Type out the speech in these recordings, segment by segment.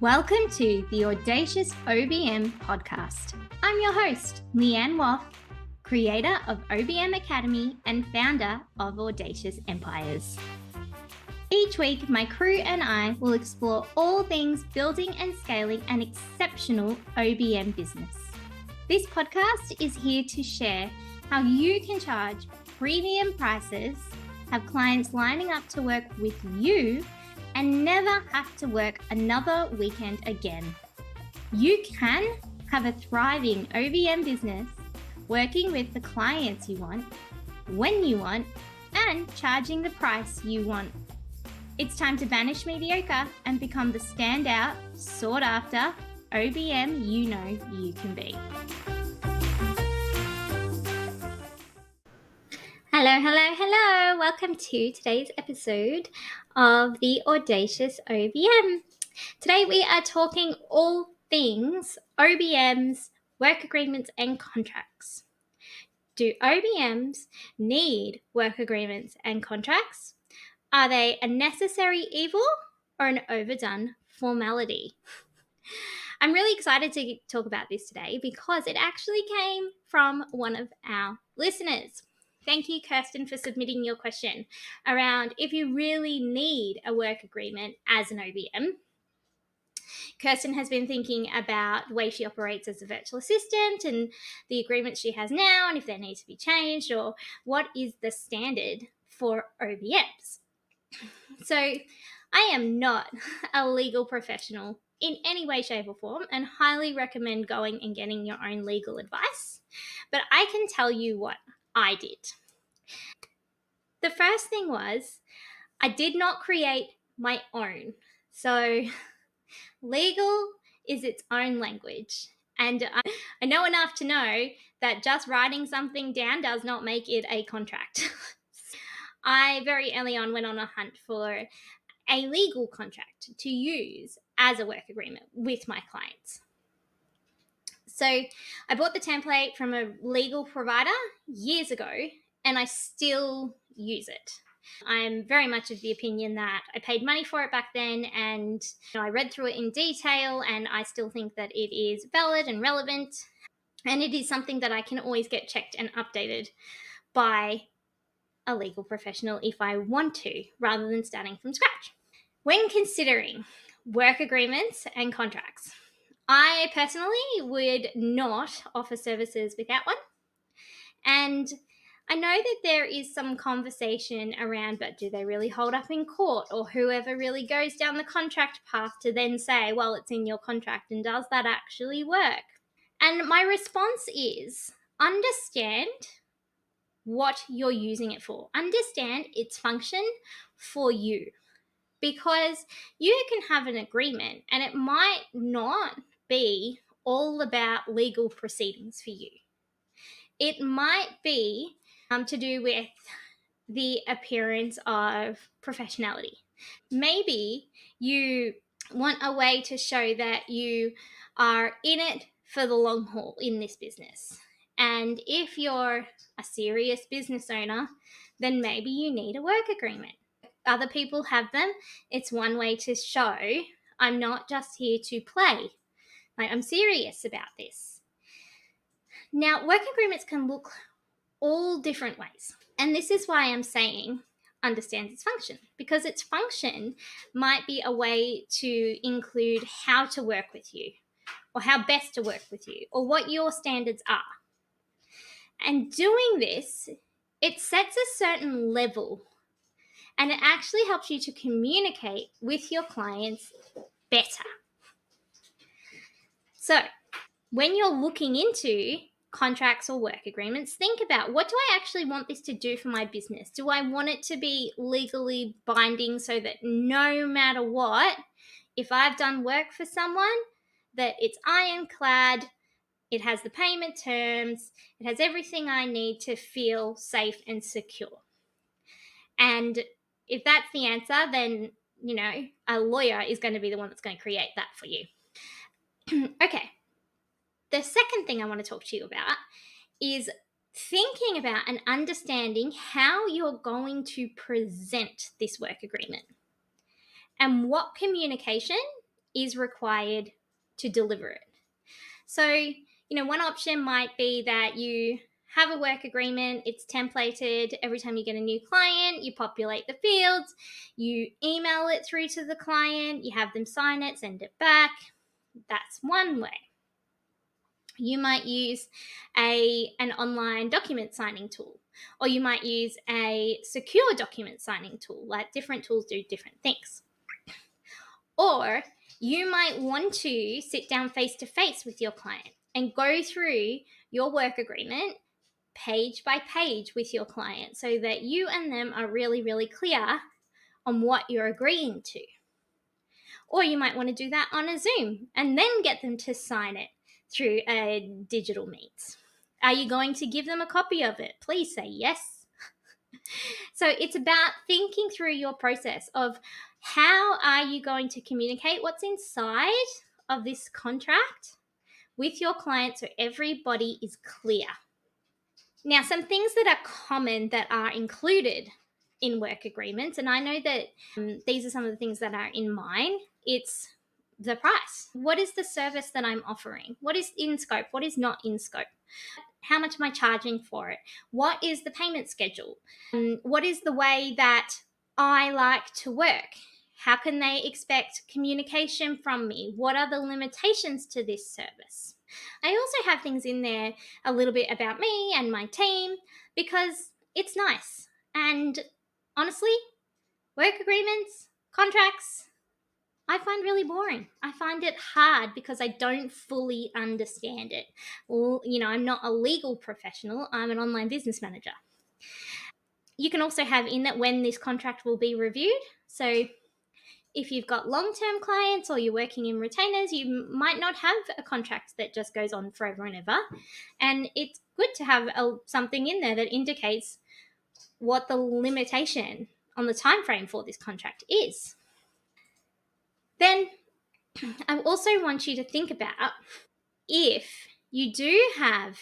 Welcome to the Audacious OBM podcast. I'm your host, Leanne, creator of OBM Academy and founder of Audacious Empires. Each week, my crew and I will explore all things building and scaling an exceptional OBM business. This podcast is here to share how you can charge premium prices, have clients lining up to work with you, and never have to work another weekend again. You can have a thriving OBM business, working with the clients you want, when you want, and charging the price you want. It's time to banish mediocre and become the standout, sought after OBM you know you can be. Hello. Welcome to today's episode of the Audacious OBM. Today we are talking all things OBMs, work agreements and contracts. Do OBMs need work agreements and contracts? Are they a necessary evil or an overdone formality? I'm really excited to talk about this today because it actually came from one of our listeners. Thank you, Kirsten, for submitting your question around if you really need a work agreement as an OBM. Kirsten has been thinking about the way she operates as a virtual assistant and the agreements she has now and if they need to be changed or what is the standard for OBMs. So I am not a legal professional in any way, shape or form and highly recommend going and getting your own legal advice. But I can tell you what I did. The first thing was I did not create my own. So legal is its own language. And I know enough to know that just writing something down does not make it a contract. I very early on went on a hunt for a legal contract to use as a work agreement with my clients. So I bought the template from a legal provider years ago and I still use it. I'm very much of the opinion that I paid money for it back then and I read through it in detail and I still think that it is valid and relevant and it is something that I can always get checked and updated by a legal professional if I want to, rather than starting from scratch. When considering work agreements and contracts, I personally would not offer services without one. And I know that there is some conversation around, but do they really hold up in court? Or whoever really goes down the contract path to then say, well, it's in your contract, and does that actually work? And my response is understand what you're using it for. Understand its function for you. Because you can have an agreement and it might not be all about legal proceedings for you. It might be to do with the appearance of professionality. Maybe you want a way to show that you are in it for the long haul in this business. And if you're a serious business owner, then maybe you need a work agreement. Other people have them. It's one way to show I'm not just here to play. Like, I'm serious about this. Now, work agreements can look all different ways. And this is why I'm saying understands its function, because its function might be a way to include how to work with you or how best to work with you or what your standards are. And doing this, it sets a certain level and it actually helps you to communicate with your clients better. So when you're looking into contracts or work agreements, think about, what do I actually want this to do for my business? Do I want it to be legally binding so that no matter what, if I've done work for someone, that it's ironclad, it has the payment terms, it has everything I need to feel safe and secure? And if that's the answer, then, a lawyer is going to be the one that's going to create that for you. Okay. The second thing I want to talk to you about is thinking about and understanding how you're going to present this work agreement and what communication is required to deliver it. So, one option might be that you have a work agreement, it's templated. Every time you get a new client, you populate the fields, you email it through to the client, you have them sign it, send it back. That's one way. You might use an online document signing tool, or you might use a secure document signing tool. Like, different tools do different things. Or you might want to sit down face to face with your client and go through your work agreement page by page with your client so that you and them are really, really clear on what you're agreeing to. Or you might want to do that on a Zoom and then get them to sign it through a digital means. Are you going to give them a copy of it? Please say yes. So it's about thinking through your process of how are you going to communicate what's inside of this contract with your client so everybody is clear. Now, some things that are common that are included in work agreements, and I know that these are some of the things that are in mine. It's the price. What is the service that I'm offering? What is in scope? What is not in scope? How much am I charging for it? What is the payment schedule? What is the way that I like to work? How can they expect communication from me? What are the limitations to this service? I also have things in there a little bit about me and my team because it's nice. And honestly, work agreements, contracts, I find really boring. I find it hard because I don't fully understand it. Well, I'm not a legal professional, I'm an online business manager. You can also have in that when this contract will be reviewed. So if you've got long-term clients or you're working in retainers, you might not have a contract that just goes on forever and ever. And it's good to have something in there that indicates what the limitation on the time frame for this contract is. Then I also want you to think about, if you do have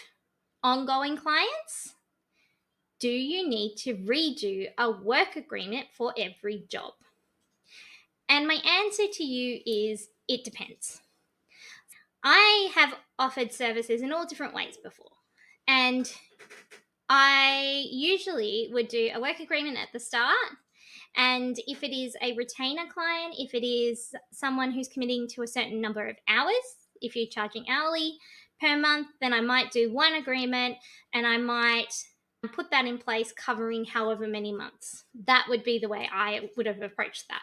ongoing clients, do you need to redo a work agreement for every job? And my answer to you is it depends. I have offered services in all different ways before. And I usually would do a work agreement at the start. And if it is a retainer client, if it is someone who's committing to a certain number of hours, if you're charging hourly per month, then I might do one agreement and I might put that in place covering however many months. That would be the way I would have approached that.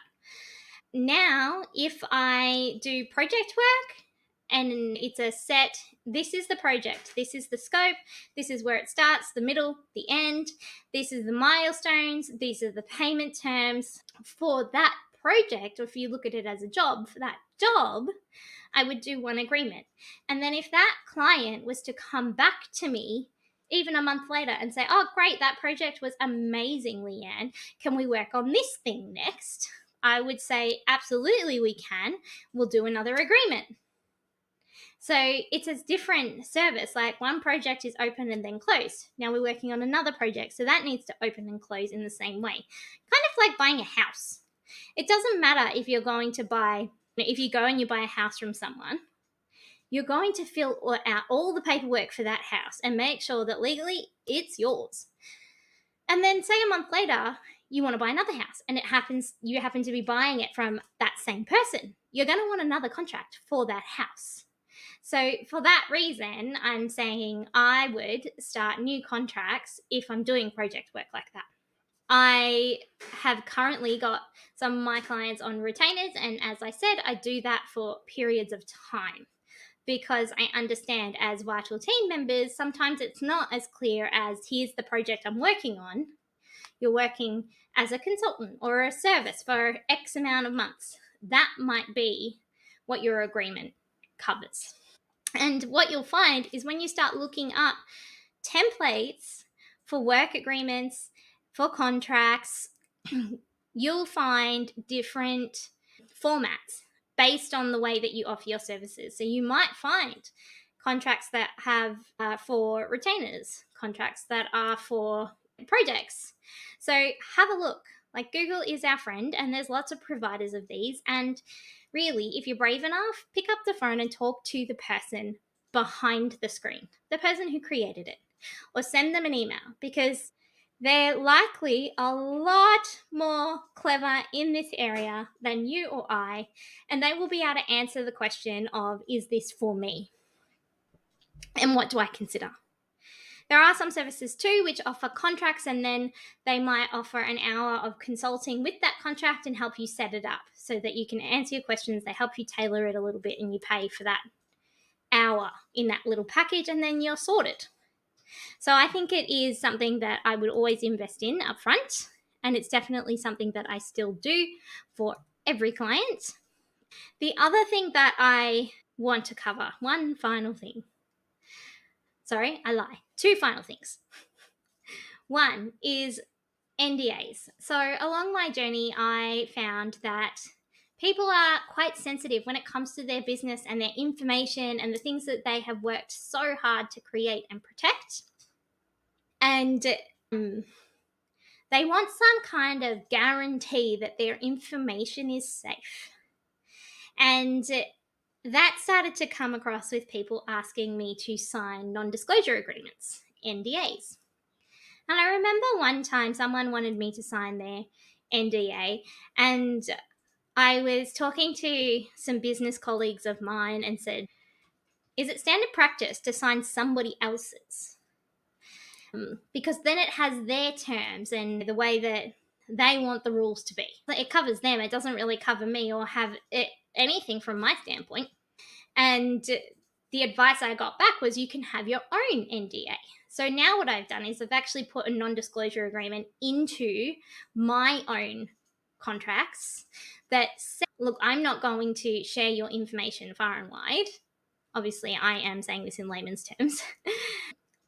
Now, if I do project work and it's a set, this is the project, this is the scope, this is where it starts, the middle, the end, this is the milestones, these are the payment terms for that project, or if you look at it as a job, for that job, I would do one agreement. And then if that client was to come back to me even a month later and say, oh, great, that project was amazing, Leanne, can we work on this thing next? I would say, absolutely, we can. We'll do another agreement. So it's a different service. Like, one project is open and then closed. Now we're working on another project, so that needs to open and close in the same way. Kind of like buying a house. It doesn't matter if you're going to buy, if you go and you buy a house from someone, you're going to fill out all the paperwork for that house and make sure that legally it's yours. And then say a month later, you want to buy another house and you happen to be buying it from that same person. You're going to want another contract for that house. So for that reason, I'm saying I would start new contracts if I'm doing project work like that. I have currently got some of my clients on retainers, and as I said, I do that for periods of time because I understand as vital team members, sometimes it's not as clear as here's the project I'm working on. You're working as a consultant or a service for X amount of months. That might be what your agreement covers. And what you'll find is when you start looking up templates for work agreements, for contracts, you'll find different formats based on the way that you offer your services. So you might find contracts that have for retainers, contracts that are for projects. So have a look. Like, Google is our friend, and there's lots of providers of these. And really, if you're brave enough, pick up the phone and talk to the person behind the screen, the person who created it, or send them an email, because they're likely a lot more clever in this area than you or I, and they will be able to answer the question of, is this for me? And what do I consider? There are some services too which offer contracts, and then they might offer an hour of consulting with that contract and help you set it up so that you can answer your questions. They help you tailor it a little bit, and you pay for that hour in that little package, and then you're sorted. So I think it is something that I would always invest in upfront, and it's definitely something that I still do for every client. The other thing that I want to cover, one final thing. Sorry, I lie. Two final things. One is NDAs. So along my journey, I found that people are quite sensitive when it comes to their business and their information and the things that they have worked so hard to create and protect. And they want some kind of guarantee that their information is safe. And that started to come across with people asking me to sign non-disclosure agreements, NDAs. And I remember one time someone wanted me to sign their NDA, and I was talking to some business colleagues of mine and said, is it standard practice to sign somebody else's? Because then it has their terms and the way that they want the rules to be. It covers them. It doesn't really cover me or have anything from my standpoint. And the advice I got back was, you can have your own NDA. So now what I've done is I've actually put a non-disclosure agreement into my own contracts that say, look, I'm not going to share your information far and wide. Obviously, I am saying this in layman's terms.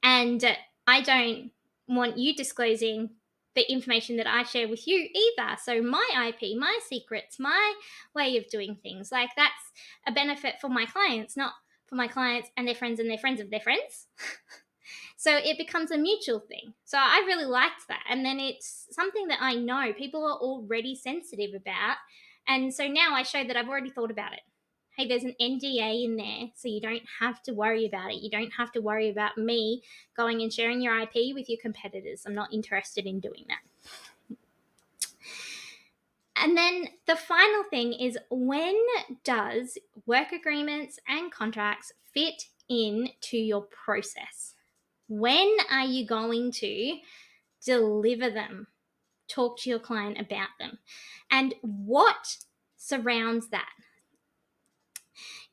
And I don't want you disclosing the information that I share with you either. So my IP, my secrets, my way of doing things, like, that's a benefit for my clients, not for my clients and their friends and their friends of their friends. So it becomes a mutual thing. So I really liked that. And then it's something that I know people are already sensitive about. And so now I show that I've already thought about it. Hey, there's an NDA in there, so you don't have to worry about it. You don't have to worry about me going and sharing your IP with your competitors. I'm not interested in doing that. And then the final thing is, when does work agreements and contracts fit into your process? When are you going to deliver them? Talk to your client about them. And what surrounds that?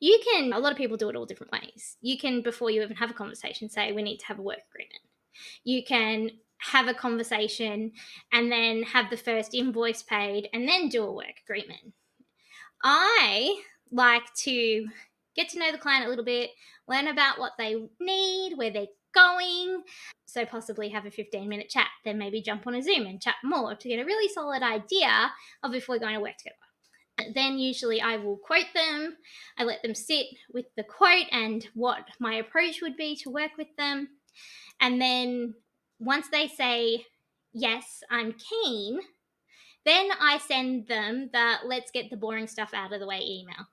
A lot of people do it all different ways. You can, before you even have a conversation, say, we need to have a work agreement. You can have a conversation and then have the first invoice paid and then do a work agreement. I like to get to know the client a little bit, learn about what they need, where they're going. So possibly have a 15-minute chat, then maybe jump on a Zoom and chat more to get a really solid idea of if we're going to work together. Then usually I will quote them. I let them sit with the quote and what my approach would be to work with them. And then once they say, yes, I'm keen, then I send them the let's get the boring stuff out of the way email.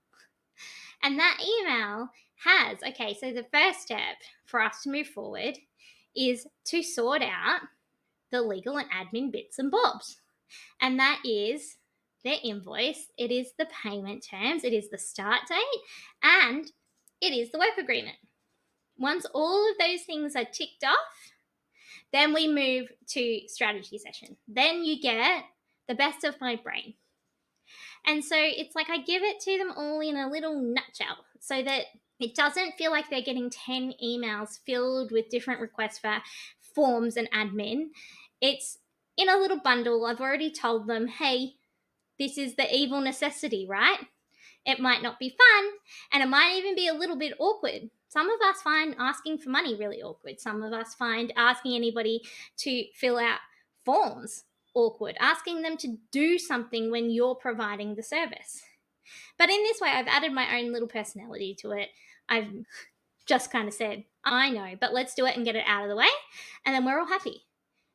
And that email has, okay, so the first step for us to move forward is to sort out the legal and admin bits and bobs. And that is their invoice, it is the payment terms, it is the start date, and it is the work agreement. Once all of those things are ticked off, then we move to strategy session. Then you get the best of my brain. And so it's like I give it to them all in a little nutshell so that it doesn't feel like they're getting 10 emails filled with different requests for forms and admin. It's in a little bundle. I've already told them, hey, this is the evil necessity, right? It might not be fun, and it might even be a little bit awkward. Some of us find asking for money really awkward. Some of us find asking anybody to fill out forms awkward, asking them to do something when you're providing the service. But in this way, I've added my own little personality to it. I've just kind of said, I know, but let's do it and get it out of the way, and then we're all happy.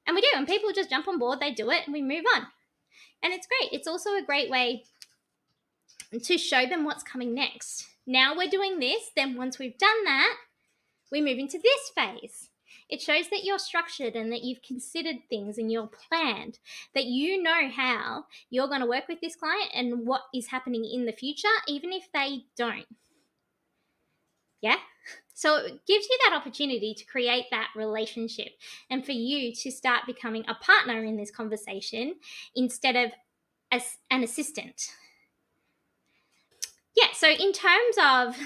And we do, and people just jump on board, they do it, and we move on. And it's great. It's also a great way to show them what's coming next. Now we're doing this, then once we've done that, we move into this phase. It shows that you're structured and that you've considered things and you're planned, that you know how you're going to work with this client and what is happening in the future, even if they don't. Yeah? So it gives you that opportunity to create that relationship and for you to start becoming a partner in this conversation instead of as an assistant. Yeah, so in terms of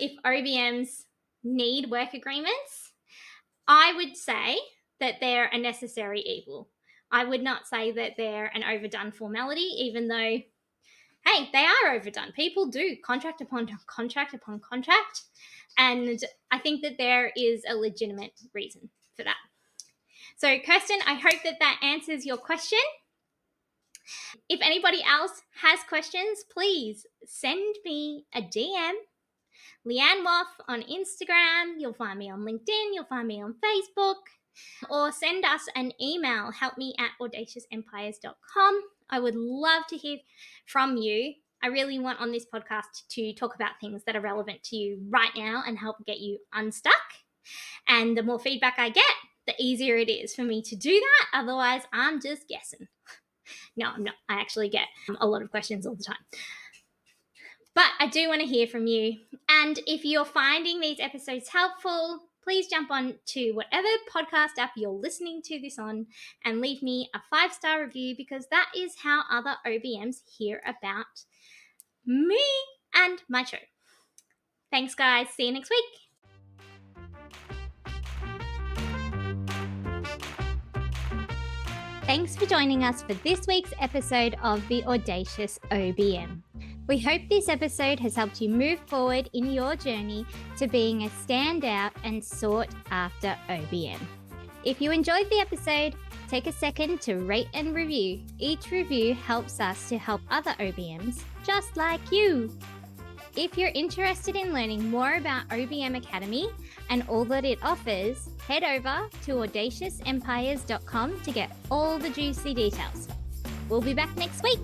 if OBMs need work agreements, I would say that they're a necessary evil. I would not say that they're an overdone formality, even though, hey, they are overdone. People do contract upon contract upon contract. And I think that there is a legitimate reason for that. So, Kirsten, I hope that that answers your question. If anybody else has questions, please send me a DM. Leanne Woff on Instagram. You'll find me on LinkedIn. You'll find me on Facebook. Or send us an email, helpme@audaciousempires.com. I would love to hear from you. I really want on this podcast to talk about things that are relevant to you right now and help get you unstuck. And the more feedback I get, the easier it is for me to do that. Otherwise, I'm just guessing. No, I'm not. I actually get a lot of questions all the time. But I do want to hear from you. And if you're finding these episodes helpful, please jump on to whatever podcast app you're listening to this on and leave me a 5-star review, because that is how other OBMs hear about me and my show. Thanks, guys. See you next week. Thanks for joining us for this week's episode of The Audacious OBM. We hope this episode has helped you move forward in your journey to being a standout and sought-after OBM. If you enjoyed the episode, take a second to rate and review. Each review helps us to help other OBMs just like you. If you're interested in learning more about OBM Academy and all that it offers, head over to audaciousempires.com to get all the juicy details. We'll be back next week.